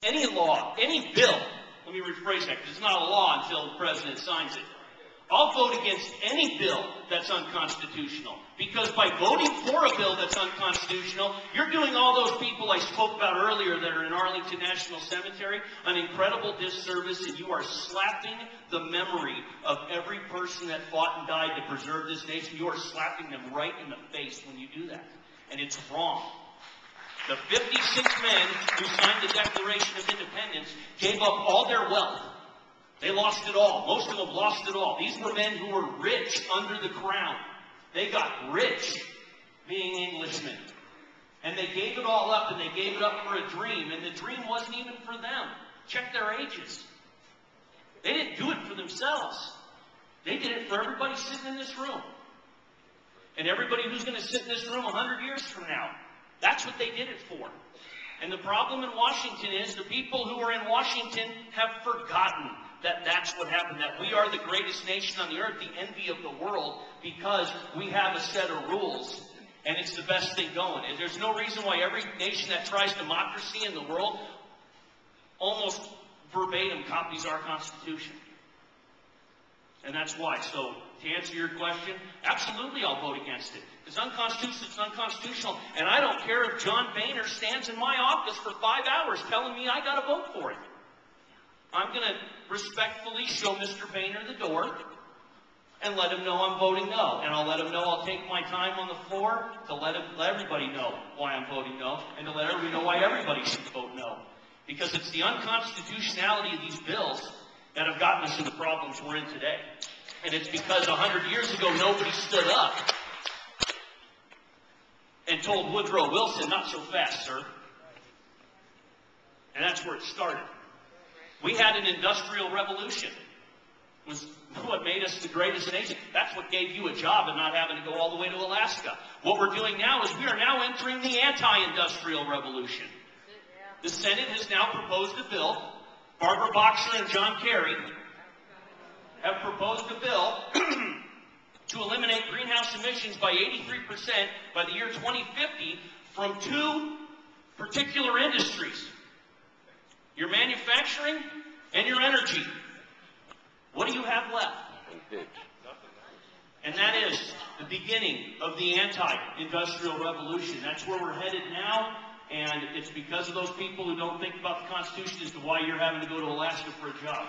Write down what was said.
Any law, any bill, let me rephrase that because it's not a law until the president signs it. I'll vote against any bill that's unconstitutional, because by voting for a bill that's unconstitutional, you're doing all those people I spoke about earlier that are in Arlington National Cemetery an incredible disservice, and you are slapping the memory of every person that fought and died to preserve this nation. You are slapping them right in the face when you do that, and it's wrong. The 56 men who signed the Declaration of Independence gave up all their wealth. They lost it all. Most of them lost it all. These were men who were rich under the crown. They got rich being Englishmen. And they gave it all up, and they gave it up for a dream. And the dream wasn't even for them. Check their ages. They didn't do it for themselves. They did it for everybody sitting in this room. And everybody who's going to sit in this room 100 years from now. That's what they did it for. And the problem in Washington is the people who are in Washington have forgotten that that's what happened, that we are the greatest nation on the earth, the envy of the world, because we have a set of rules, and it's the best thing going. And there's no reason why every nation that tries democracy in the world almost verbatim copies our Constitution. And that's why. So, to answer your question, absolutely I'll vote against it. It's unconstitutional, it's unconstitutional, and I don't care if John Boehner stands in my office for 5 hours telling me I got to vote for it. I'm going to respectfully show Mr. Boehner the door and let him know I'm voting no. And I'll let him know I'll take my time on the floor to let everybody know why I'm voting no, and to let everybody know why everybody should vote no. Because it's the unconstitutionality of these bills that have gotten us in the problems we're in today. And it's because 100 years ago nobody stood up and told Woodrow Wilson, not so fast, sir. And that's where it started. We had an industrial revolution. It was what made us the greatest nation. That's what gave you a job and not having to go all the way to Alaska. What we're doing now is we are now entering the anti-industrial revolution. The Senate has now proposed a bill. Barbara Boxer and John Kerry have proposed a bill to eliminate greenhouse emissions by 83% by the year 2050 from 2 particular industries. Your manufacturing and your energy. What do you have left? And that is the beginning of the anti-industrial revolution. That's where we're headed now, and it's because of those people who don't think about the Constitution as to why you're having to go to Alaska for a job.